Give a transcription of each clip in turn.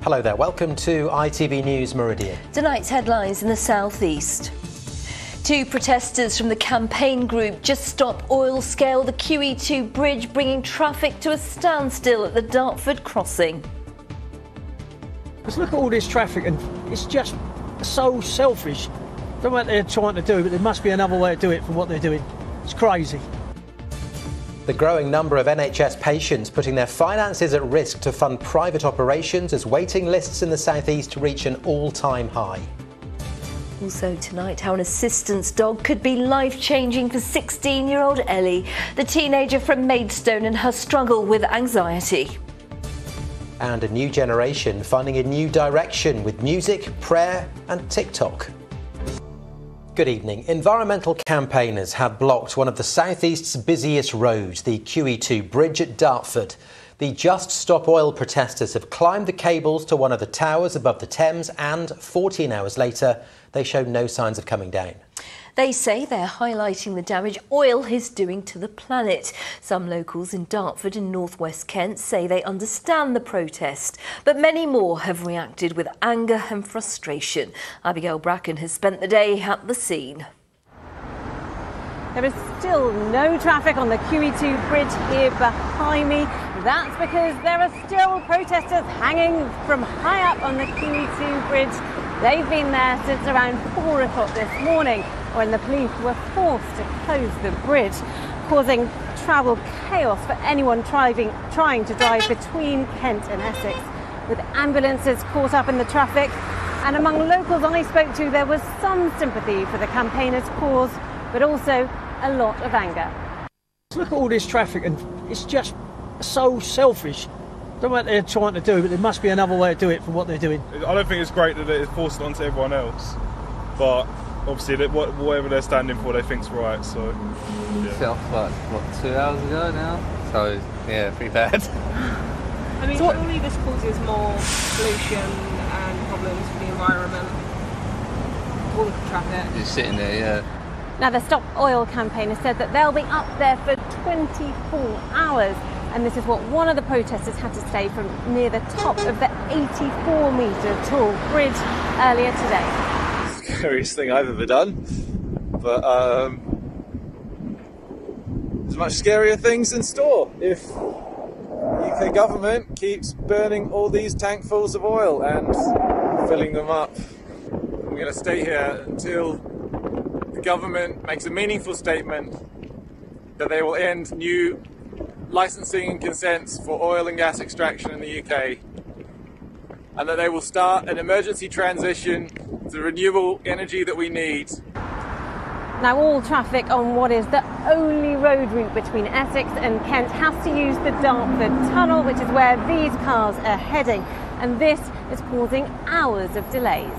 Hello there, welcome to ITV News Meridian. Tonight's headlines in the southeast. Two protesters from the campaign group Just Stop Oil scale the QE2 bridge, bringing traffic to a standstill at the Dartford crossing. Let's look at all this traffic, and it's just so selfish. I don't know what they're trying to do, but there must be another way to do it from what they're doing. It's crazy. The growing number of NHS patients putting their finances at risk to fund private operations as waiting lists in the southeast reach an all-time high. Also tonight, how an assistance dog could be life-changing for 16-year-old Ellie, the teenager from Maidstone, and her struggle with anxiety. And a new generation finding a new direction with music, prayer and TikTok. Good evening. Environmental campaigners have blocked one of the southeast's busiest roads, the QE2 bridge at Dartford. The Just Stop Oil protesters have climbed the cables to one of the towers above the Thames and 14 hours later, they show no signs of coming down. They say they're highlighting the damage oil is doing to the planet. Some locals in Dartford and northwest Kent say they understand the protest, but many more have reacted with anger and frustration. Abigail Bracken has spent the day at the scene. There is still no traffic on the QE2 bridge here behind me. That's because there are still protesters hanging from high up on the QE2 bridge. They've been there since around 4 o'clock this morning, when the police were forced to close the bridge, causing travel chaos for anyone trying to drive between Kent and Essex, with ambulances caught up in the traffic. And among locals I spoke to, there was some sympathy for the campaigners' cause, but also a lot of anger. Let's look at all this traffic, and it's just so selfish. I don't know what they're trying to do, but there must be another way to do it from what they're doing. I don't think it's great that it's forced onto everyone else, but obviously whatever they're standing for they think's right, so yeah. Set off what 2 hours ago now, so yeah, pretty bad. I mean, surely this causes more pollution and problems for the environment, all of the traffic. Just sitting there, yeah. Now, the Stop Oil campaigners said that they'll be up there for 24 hours. And this is what one of the protesters had to say from near the top of the 84-metre tall bridge earlier today. Scariest thing I've ever done, but there's much scarier things in store if the UK government keeps burning all these tankfuls of oil and filling them up. I'm going to stay here until the government makes a meaningful statement that they will end new licensing and consents for oil and gas extraction in the UK, and that they will start an emergency transition to renewable energy that we need. Now, all traffic on what is the only road route between Essex and Kent has to use the Dartford Tunnel, which is where these cars are heading, and this is causing hours of delays.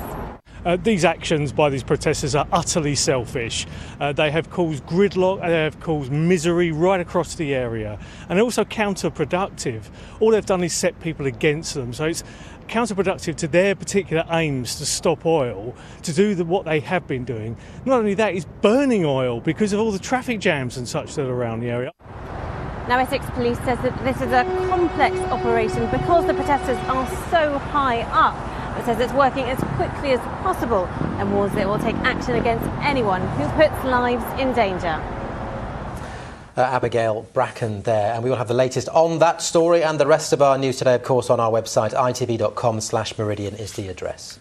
These actions by these protesters are utterly selfish. They have caused gridlock, they have caused misery right across the area, and also counterproductive. All they've done is set people against them, so it's counterproductive to their particular aims to stop oil, to do what they have been doing. Not only that, it's burning oil because of all the traffic jams and such that are around the area. Now, Essex Police says that this is a complex operation because the protesters are so high up. It says it's working as quickly as possible and warns it will take action against anyone who puts lives in danger. Abigail Bracken there, and we will have the latest on that story and the rest of our news today, of course, on our website. itv.com/meridian is the address.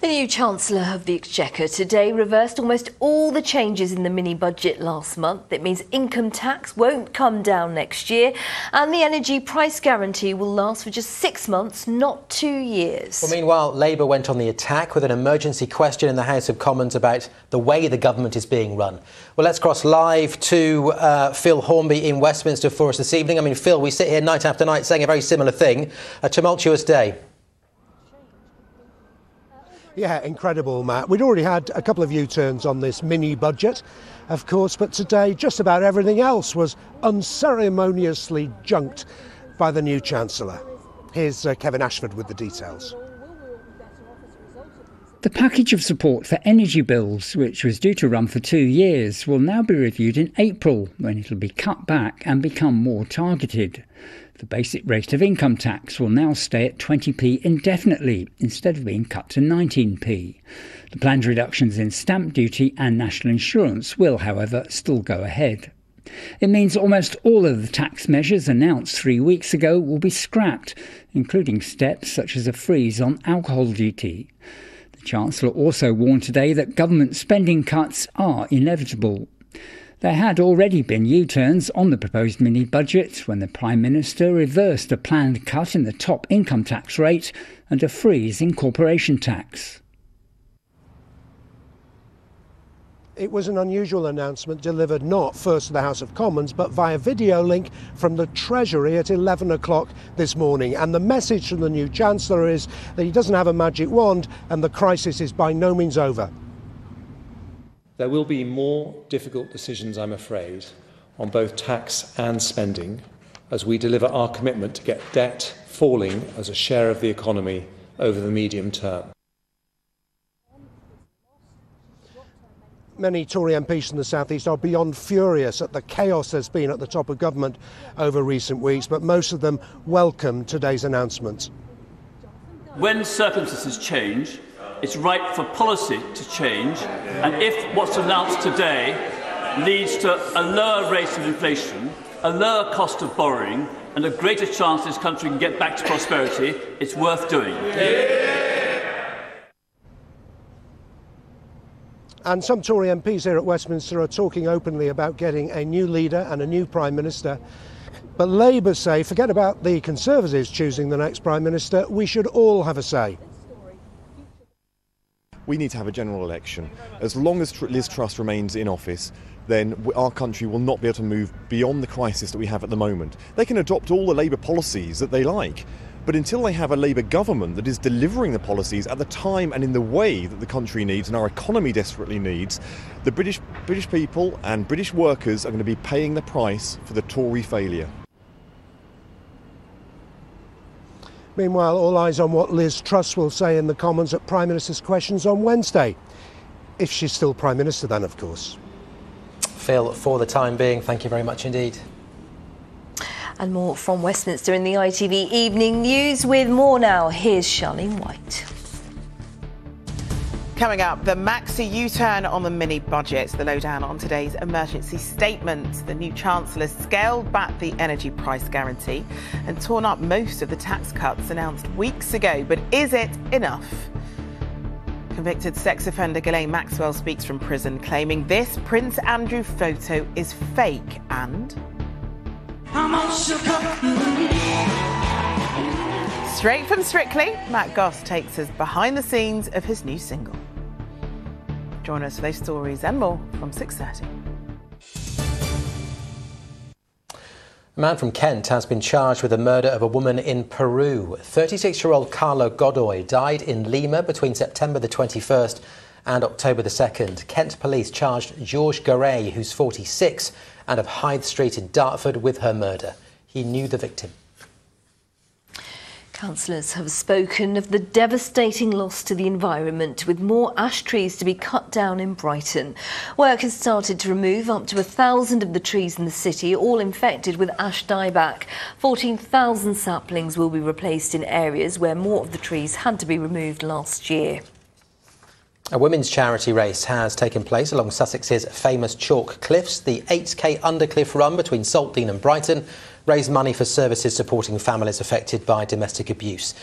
The new Chancellor of the Exchequer today reversed almost all the changes in the mini-budget last month. It means income tax won't come down next year, and the energy price guarantee will last for just 6 months, not 2 years. Well, meanwhile, Labour went on the attack with an emergency question in the House of Commons about the way the government is being run. Well, let's cross live to Phil Hornby in Westminster for us this evening. I mean, Phil, we sit here night after night saying a very similar thing. A tumultuous day. Yeah, incredible, Matt. We'd already had a couple of U-turns on this mini-budget, of course, but today just about everything else was unceremoniously junked by the new Chancellor. Here's Kevin Ashford with the details. The package of support for energy bills, which was due to run for 2 years, will now be reviewed in April, when it'll be cut back and become more targeted. The basic rate of income tax will now stay at 20p indefinitely, instead of being cut to 19p. The planned reductions in stamp duty and national insurance will, however, still go ahead. It means almost all of the tax measures announced 3 weeks ago will be scrapped, including steps such as a freeze on alcohol duty. The Chancellor also warned today that government spending cuts are inevitable. There had already been U-turns on the proposed mini-budget when the Prime Minister reversed a planned cut in the top income tax rate and a freeze in corporation tax. It was an unusual announcement delivered not first to the House of Commons but via video link from the Treasury at 11 o'clock this morning. And the message from the new Chancellor is that he doesn't have a magic wand and the crisis is by no means over. There will be more difficult decisions, I'm afraid, on both tax and spending as we deliver our commitment to get debt falling as a share of the economy over the medium term. Many Tory MPs from the South East are beyond furious at the chaos there's been at the top of government over recent weeks, but most of them welcome today's announcement. When circumstances change, it's right for policy to change, and if what's announced today leads to a lower rate of inflation, a lower cost of borrowing, and a greater chance this country can get back to prosperity, it's worth doing. And some Tory MPs here at Westminster are talking openly about getting a new leader and a new Prime Minister. But Labour say, forget about the Conservatives choosing the next Prime Minister, we should all have a say. We need to have a general election. As long as Liz Truss remains in office, then our country will not be able to move beyond the crisis that we have at the moment. They can adopt all the Labour policies that they like, but until they have a Labour government that is delivering the policies at the time and in the way that the country needs and our economy desperately needs, the British people and British workers are going to be paying the price for the Tory failure. Meanwhile, all eyes on what Liz Truss will say in the Commons at Prime Minister's Questions on Wednesday. If she's still Prime Minister then, of course. Phil, for the time being, thank you very much indeed. And more from Westminster in the ITV Evening News. With more now, here's Charlene White. Coming up, the maxi U-turn on the mini-budget. The lowdown on today's emergency statement. The new Chancellor scaled back the energy price guarantee and torn up most of the tax cuts announced weeks ago. But is it enough? Convicted sex offender Ghislaine Maxwell speaks from prison, claiming this Prince Andrew photo is fake and... Straight from Strictly, Matt Goss takes us behind the scenes of his new single. Join us for those stories and more from 6:30. A man from Kent has been charged with the murder of a woman in Peru. 36-year-old Carlo Godoy died in Lima between September the 21st and October the 2nd. Kent police charged George Garay, who's 46, and of Hythe Street in Dartford with her murder. He knew the victim. Councillors have spoken of the devastating loss to the environment, with more ash trees to be cut down in Brighton. Work has started to remove up to 1,000 of the trees in the city, all infected with ash dieback. 14,000 saplings will be replaced in areas where more of the trees had to be removed last year. A women's charity race has taken place along Sussex's famous chalk cliffs. The 8k undercliff run between Saltdean and Brighton raised money for services supporting families affected by domestic abuse.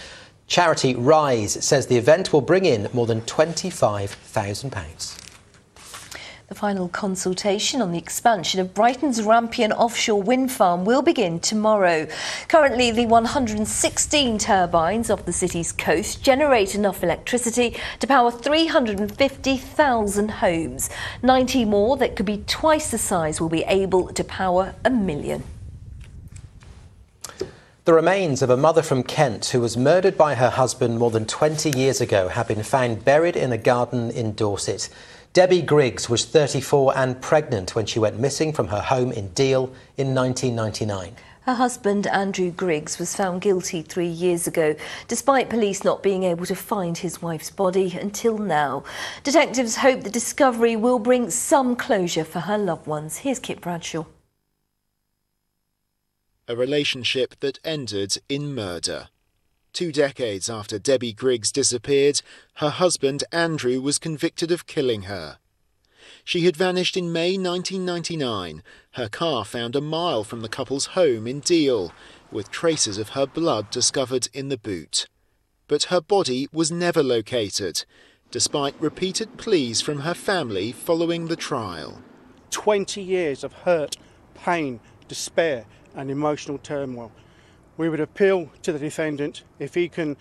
Charity Rise says the event will bring in more than £25,000. The final consultation on the expansion of Brighton's Rampion offshore wind farm will begin tomorrow. Currently, the 116 turbines off the city's coast generate enough electricity to power 350,000 homes. 90 more that could be twice the size will be able to power 1 million. The remains of a mother from Kent who was murdered by her husband more than 20 years ago have been found buried in a garden in Dorset. Debbie Griggs was 34 and pregnant when she went missing from her home in Deal in 1999. Her husband, Andrew Griggs, was found guilty 3 years ago, despite police not being able to find his wife's body until now. Detectives hope the discovery will bring some closure for her loved ones. Here's Kit Bradshaw. A relationship that ended in murder. 2 decades after Debbie Griggs disappeared, her husband, Andrew, was convicted of killing her. She had vanished in May 1999, her car found a mile from the couple's home in Deal, with traces of her blood discovered in the boot. But her body was never located, despite repeated pleas from her family following the trial. 20 years of hurt, pain, despair and emotional turmoil. We would appeal to the defendant if he can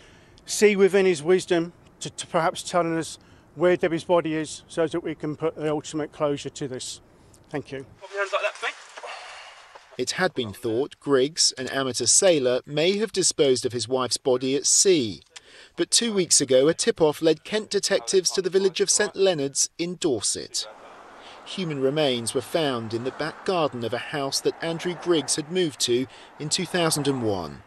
see within his wisdom to perhaps telling us where Debbie's body is, so that we can put the ultimate closure to this. Thank you. It had been thought Griggs, an amateur sailor, may have disposed of his wife's body at sea. But 2 weeks ago, a tip-off led Kent detectives to the village of St Leonard's in Dorset. Human remains were found in the back garden of a house that Andrew Griggs had moved to in 2001.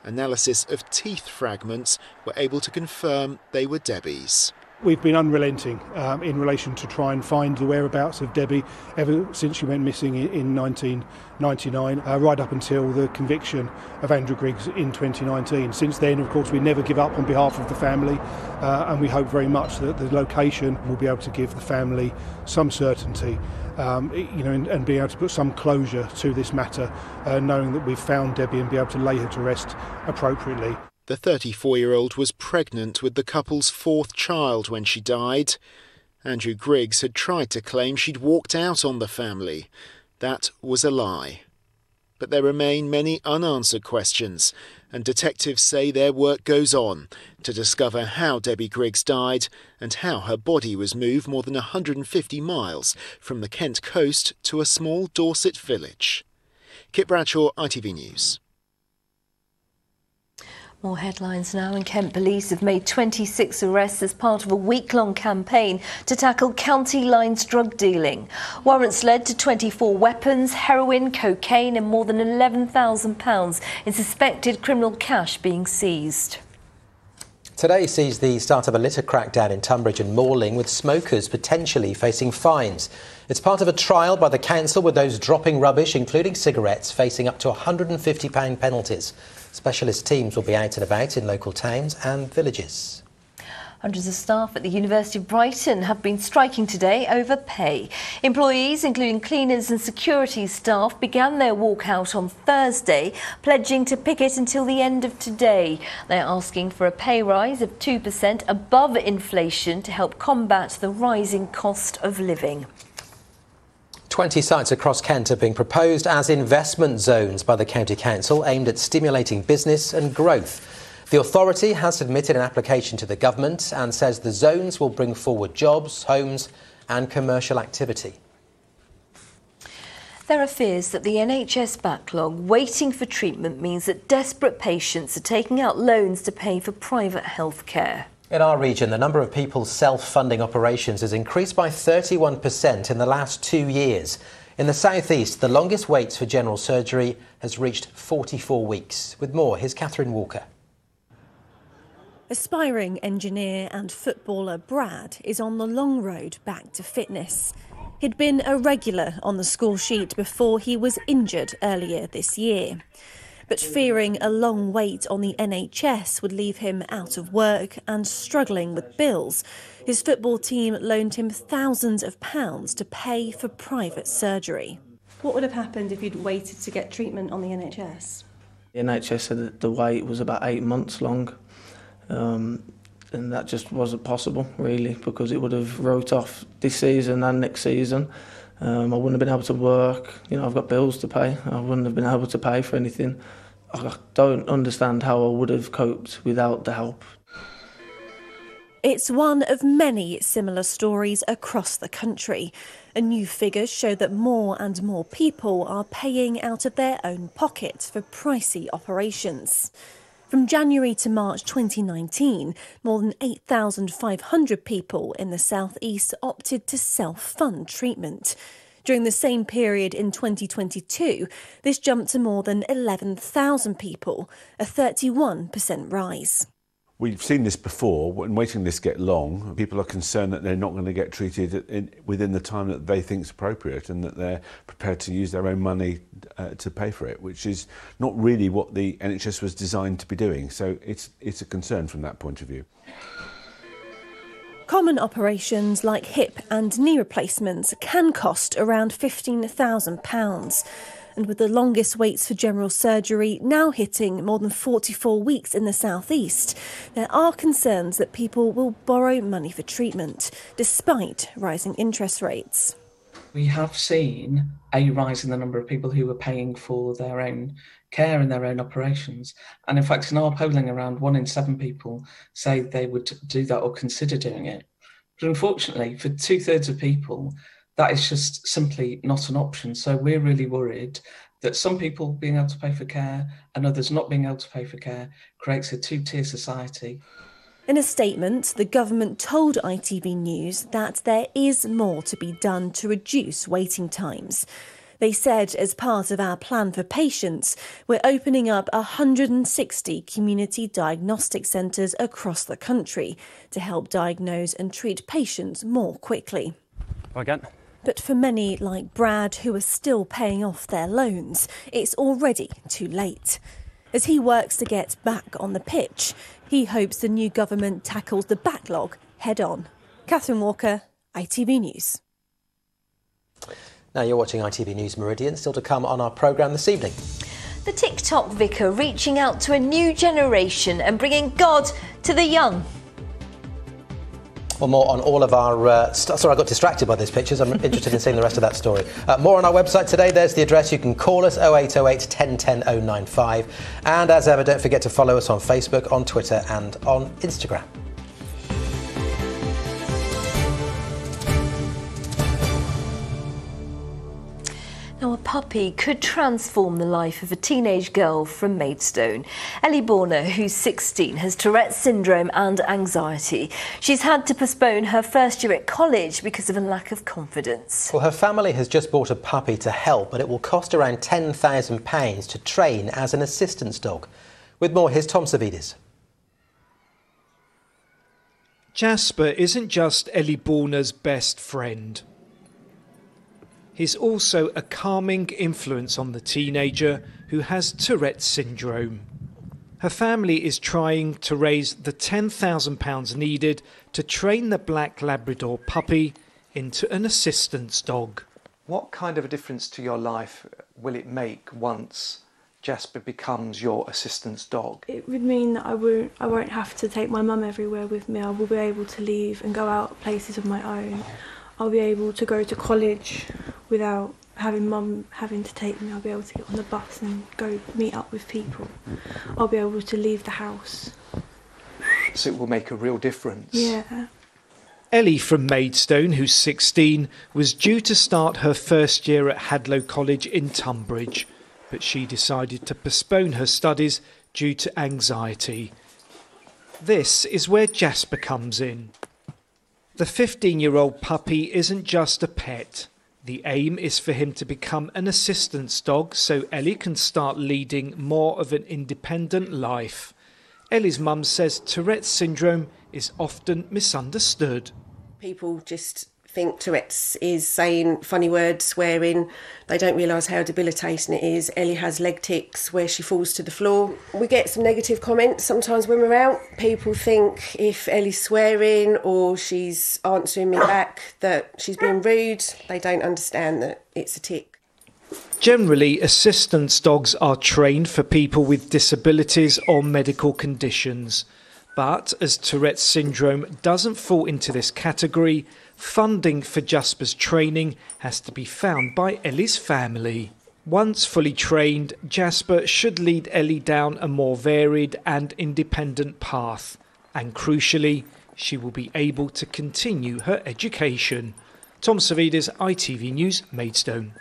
Analysis of teeth fragments were able to confirm they were Debbie's. We've been unrelenting in relation to try and find the whereabouts of Debbie ever since she went missing in 1999, right up until the conviction of Andrew Griggs in 2019. Since then, of course, we never give up on behalf of the family, and we hope very much that the location will be able to give the family some certainty, and be able to put some closure to this matter, knowing that we've found Debbie and be able to lay her to rest appropriately. The 34-year-old was pregnant with the couple's 4th child when she died. Andrew Griggs had tried to claim she'd walked out on the family. That was a lie. But there remain many unanswered questions, and detectives say their work goes on to discover how Debbie Griggs died and how her body was moved more than 150 miles from the Kent coast to a small Dorset village. Kit Bradshaw, ITV News. More headlines now, and Kent Police have made 26 arrests as part of a week-long campaign to tackle county lines drug dealing. Warrants led to 24 weapons, heroin, cocaine and more than £11,000 in suspected criminal cash being seized. Today sees the start of a litter crackdown in Tunbridge and Malling, with smokers potentially facing fines. It's part of a trial by the council, with those dropping rubbish, including cigarettes, facing up to £150 penalties. Specialist teams will be out and about in local towns and villages. Hundreds of staff at the University of Brighton have been striking today over pay. Employees, including cleaners and security staff, began their walkout on Thursday, pledging to picket until the end of today. They're asking for a pay rise of 2% above inflation to help combat the rising cost of living. 20 sites across Kent are being proposed as investment zones by the County Council, aimed at stimulating business and growth. The authority has submitted an application to the government and says the zones will bring forward jobs, homes and commercial activity. There are fears that the NHS backlog waiting for treatment means that desperate patients are taking out loans to pay for private health care. In our region, the number of people self-funding operations has increased by 31% in the last 2 years. In the South East, the longest waits for general surgery has reached 44 weeks. With more, here's Catherine Walker. Aspiring engineer and footballer Brad is on the long road back to fitness. He'd been a regular on the score sheet before he was injured earlier this year. But fearing a long wait on the NHS would leave him out of work and struggling with bills, his football team loaned him thousands of pounds to pay for private surgery. What would have happened if you'd waited to get treatment on the NHS? The NHS said that the wait was about 8 months long, and that just wasn't possible, really, because it would have wrote off this season and next season. I wouldn't have been able to work. I've got bills to pay. I wouldn't have been able to pay for anything. I don't understand how I would have coped without the help. It's one of many similar stories across the country. And new figures show that more and more people are paying out of their own pockets for pricey operations. From January to March 2019, more than 8,500 people in the South East opted to self-fund treatment. During the same period in 2022, this jumped to more than 11,000 people, a 31% rise. We've seen this before. When waiting lists get long, people are concerned that they're not going to get treated within the time that they think is appropriate, and that they're prepared to use their own money to pay for it, which is not really what the NHS was designed to be doing. So it's a concern from that point of view. Common operations like hip and knee replacements can cost around £15,000. And with the longest waits for general surgery now hitting more than 44 weeks in the southeast, there are concerns that people will borrow money for treatment, despite rising interest rates. We have seen a rise in the number of people who are paying for their own care and their own operations. And in fact, in our polling, around 1 in 7 people say they would do that or consider doing it. But unfortunately, for 2/3 of people, that is just simply not an option. So we're really worried that some people being able to pay for care and others not being able to pay for care creates a two-tier society. In a statement, the government told ITV News that there is more to be done to reduce waiting times. They said, as part of our plan for patients, we're opening up 160 community diagnostic centres across the country to help diagnose and treat patients more quickly. Again. But for many, like Brad, who are still paying off their loans, it's already too late. As he works to get back on the pitch, he hopes the new government tackles the backlog head-on. Catherine Walker, ITV News. Now you're watching ITV News Meridian, still to come on our programme this evening. The TikTok vicar reaching out to a new generation and bringing God to the young. Well, more on all of our... sorry, I got distracted by these pictures. I'm interested in seeing the rest of that story. More on our website today. There's the address. You can call us 0808 1010 095. And as ever, don't forget to follow us on Facebook, on Twitter and on Instagram. Now, a puppy could transform the life of a teenage girl from Maidstone. Ellie Borner, who's 16, has Tourette's syndrome and anxiety. She's had to postpone her first year at college because of a lack of confidence. Well, her family has just bought a puppy to help, but it will cost around £10,000 to train as an assistance dog. With more, here's Tom Savides. Jasper isn't just Ellie Borner's best friend. He's also a calming influence on the teenager who has Tourette's syndrome. Her family is trying to raise the £10,000 needed to train the black Labrador puppy into an assistance dog. What kind of a difference to your life will it make once Jasper becomes your assistance dog? It would mean that I won't have to take my mum everywhere with me. I will be able to leave and go out places of my own. I'll be able to go to college without having mum having to take me. I'll be able to get on the bus and go meet up with people. I'll be able to leave the house. So it will make a real difference. Yeah. Ellie from Maidstone, who's 16, was due to start her first year at Hadlow College in Tunbridge, but she decided to postpone her studies due to anxiety. This is where Jasper comes in. The 15-year-old puppy isn't just a pet. The aim is for him to become an assistance dog so Ellie can start leading more of an independent life. Ellie's mum says Tourette's syndrome is often misunderstood. People just think Tourette's is saying funny words, swearing. They don't realise how debilitating it is. Ellie has leg tics where she falls to the floor. We get some negative comments sometimes when we're out. People think if Ellie's swearing or she's answering me back that she's being rude. They don't understand that it's a tic. Generally, assistance dogs are trained for people with disabilities or medical conditions. But as Tourette's syndrome doesn't fall into this category, funding for Jasper's training has to be found by Ellie's family. Once fully trained, Jasper should lead Ellie down a more varied and independent path. And crucially, she will be able to continue her education. Tom Savides, ITV News, Maidstone.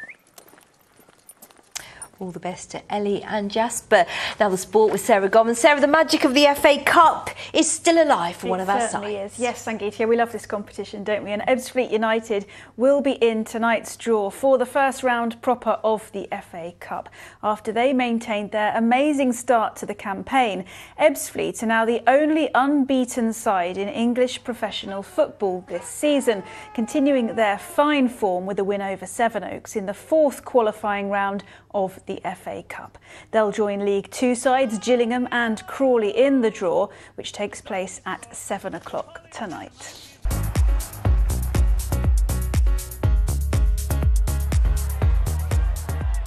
All the best to Ellie and Jasper. Now the sport with Sarah Gorman. Sarah, the magic of the FA Cup is still alive for one of our sides. It certainly is. Yes, Sangeeta, we love this competition, don't we? And Ebbsfleet United will be in tonight's draw for the first round proper of the FA Cup. After they maintained their amazing start to the campaign, Ebbsfleet are now the only unbeaten side in English professional football this season, continuing their fine form with a win over Sevenoaks in the fourth qualifying round of the FA Cup. They'll join League Two sides Gillingham and Crawley in the draw, which takes place at 7 o'clock tonight.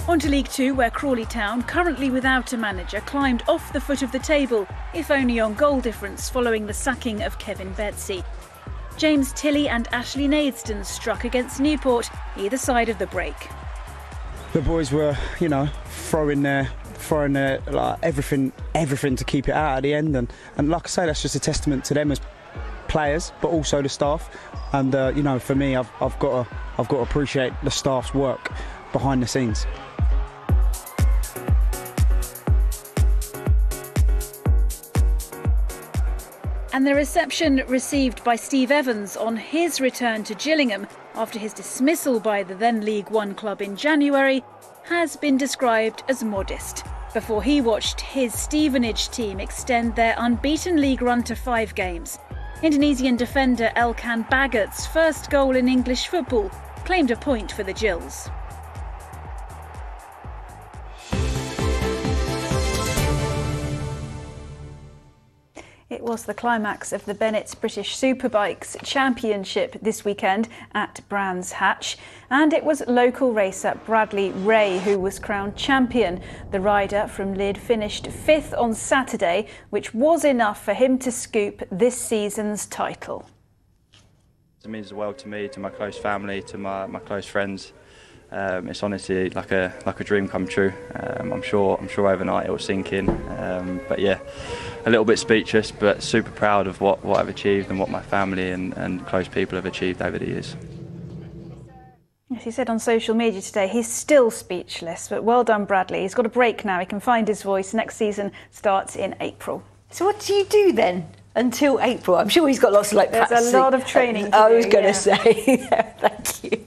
On to League Two, where Crawley Town, currently without a manager, climbed off the foot of the table, if only on goal difference, following the sacking of Kevin Betsy. James Tilley and Ashley Nathston struck against Newport, either side of the break. The boys were, throwing their like everything to keep it out at the end, and like I say, that's just a testament to them as players, but also the staff. And for me, I've got to appreciate the staff's work behind the scenes. And the reception received by Steve Evans on his return to Gillingham after his dismissal by the then League One club in January has been described as modest, before he watched his Stevenage team extend their unbeaten league run to 5 games. Indonesian defender Elkan Bagat's first goal in English football claimed a point for the Gills. It was the climax of the Bennett's British Superbikes Championship this weekend at Brands Hatch, and it was local racer Bradley Ray who was crowned champion. The rider from Lydd finished 5th on Saturday, which was enough for him to scoop this season's title. It means the world to me, to my close family, to my close friends. It's honestly like a dream come true. I'm sure overnight it will sink in. But yeah, a little bit speechless, but super proud of what I've achieved and what my family and close people have achieved over the years. Yes, he said on social media today he's still speechless, but well done Bradley. He's got a break now, he can find his voice. Next season starts in April. So what do you do then until April? I'm sure he's got lots of There's practicing. a lot of training to I was do, going to yeah. say, thank you.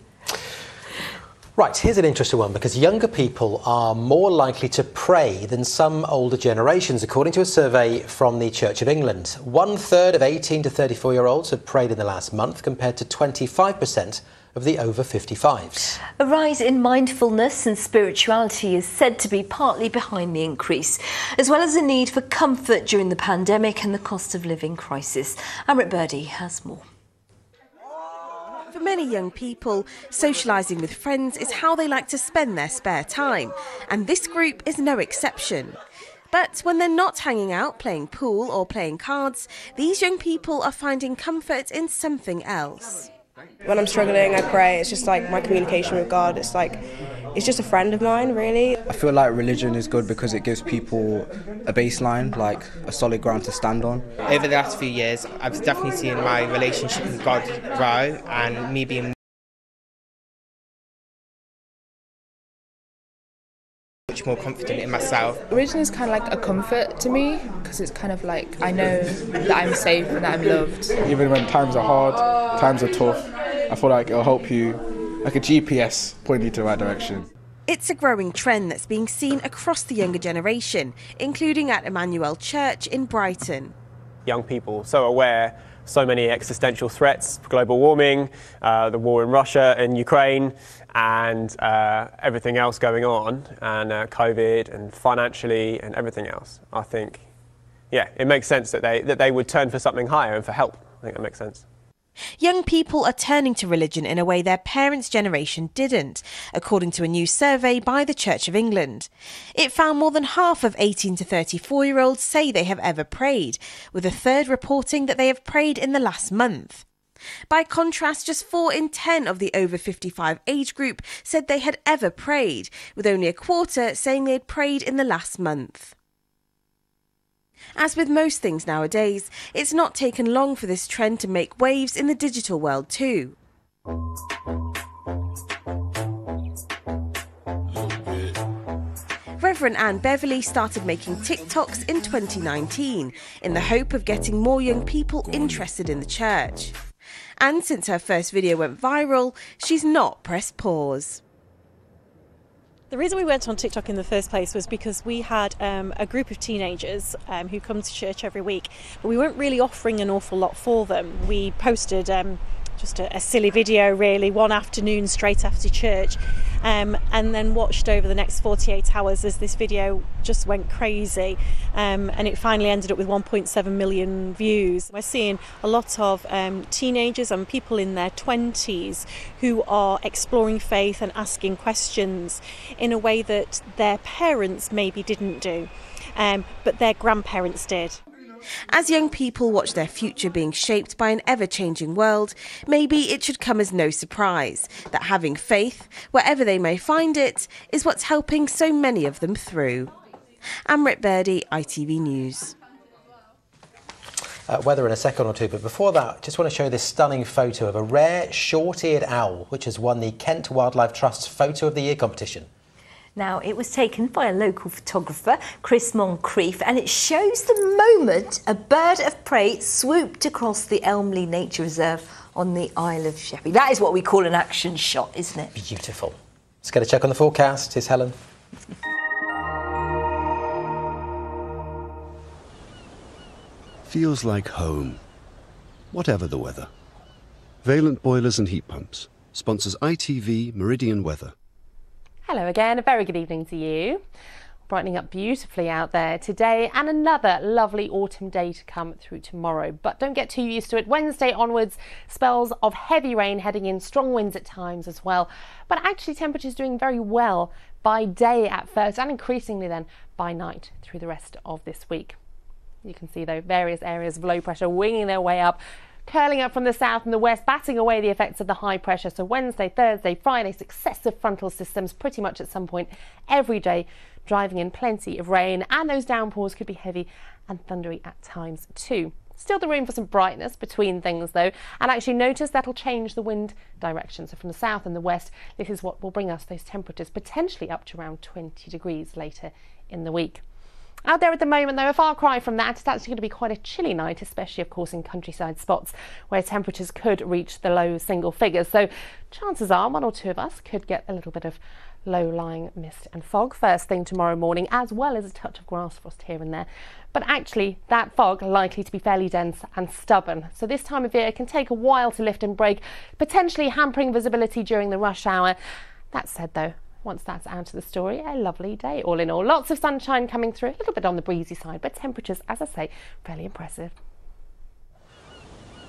Right, here's an interesting one, because younger people are more likely to pray than some older generations, according to a survey from the Church of England. 1/3 of 18 to 34-year-olds have prayed in the last month, compared to 25% of the over 55s. A rise in mindfulness and spirituality is said to be partly behind the increase, as well as a need for comfort during the pandemic and the cost of living crisis. Amrit Birdie has more. For many young people, socialising with friends is how they like to spend their spare time, and this group is no exception. But when they're not hanging out, playing pool or playing cards, these young people are finding comfort in something else. When I'm struggling, I pray. It's just like my communication with God. It's just a friend of mine, really. I feel like religion is good because it gives people a baseline, like a solid ground to stand on. Over the last few years, I've definitely seen my relationship with God grow, and me being much more confident in myself. Religion is kind of like a comfort to me, because it's kind of like I know that I'm safe and that I'm loved. Even when times are hard, times are tough, I feel like it'll help you, like a GPS, point you to the right direction. It's a growing trend that's being seen across the younger generation, including at Emmanuel Church in Brighton. Young people so aware, so many existential threats, global warming, the war in Russia and Ukraine, and everything else going on, and COVID, and financially, and everything else. I think, yeah, it makes sense that they would turn for something higher and for help. I think that makes sense. Young people are turning to religion in a way their parents' generation didn't, according to a new survey by the Church of England. It found more than half of 18 to 34-year-olds say they have ever prayed, with a third reporting that they have prayed in the last month. By contrast, just 4 in 10 of the over 55 age group said they had ever prayed, with only a quarter saying they had prayed in the last month. As with most things nowadays, it's not taken long for this trend to make waves in the digital world too. Reverend Anne Beverley started making TikToks in 2019 in the hope of getting more young people interested in the church. And since her first video went viral, she's not pressed pause. The reason we went on TikTok in the first place was because we had a group of teenagers who come to church every week, but we weren't really offering an awful lot for them. We posted just a silly video, really, one afternoon straight after church, and then watched over the next 48 hours as this video just went crazy, and it finally ended up with 1.7 million views. We're seeing a lot of teenagers and people in their 20s who are exploring faith and asking questions in a way that their parents maybe didn't do, but their grandparents did. As young people watch their future being shaped by an ever-changing world, maybe it should come as no surprise that having faith, wherever they may find it, is what's helping so many of them through. Amrit Birdie, ITV News. Weather in a second or two, but before that, just want to show this stunning photo of a rare short-eared owl, which has won the Kent Wildlife Trust's Photo of the Year competition. Now, it was taken by a local photographer, Chris Moncrief, and it shows the moment a bird of prey swooped across the Elmley Nature Reserve on the Isle of Sheppey. That is what we call an action shot, isn't it? Beautiful. Let's get a check on the forecast. Here's Helen. Feels like home, whatever the weather. Valent Boilers and Heat Pumps sponsors ITV Meridian Weather. Hello again, a very good evening to you. Brightening up beautifully out there today, and another lovely autumn day to come through tomorrow. But don't get too used to it. Wednesday onwards, spells of heavy rain heading in, strong winds at times as well. But actually temperatures doing very well by day at first, and increasingly then by night through the rest of this week. You can see though various areas of low pressure winging their way up, curling up from the south and the west, batting away the effects of the high pressure. So Wednesday, Thursday, Friday, successive frontal systems pretty much at some point every day, driving in plenty of rain, and those downpours could be heavy and thundery at times too. Still the room for some brightness between things though, and actually notice that'll change the wind direction. So from the south and the west, this is what will bring us those temperatures potentially up to around 20 degrees later in the week. Out there at the moment though, a far cry from that, it's actually going to be quite a chilly night, especially of course in countryside spots where temperatures could reach the low single figures. So chances are one or two of us could get a little bit of low-lying mist and fog first thing tomorrow morning, as well as a touch of grass frost here and there. But actually that fog likely to be fairly dense and stubborn. So this time of year it can take a while to lift and break, potentially hampering visibility during the rush hour. That said though, once that's out of the story, a lovely day all in all. Lots of sunshine coming through, a little bit on the breezy side, but temperatures, as I say, fairly impressive.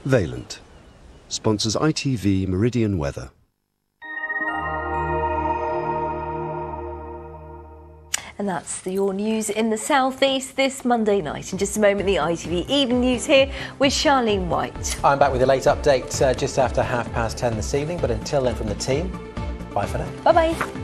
Valent sponsors ITV Meridian Weather. And that's your news in the southeast this Monday night. In just a moment, the ITV Evening News here with Charlene White. I'm back with a late update just after 10:30 this evening, but until then from the team, bye for now. Bye-bye.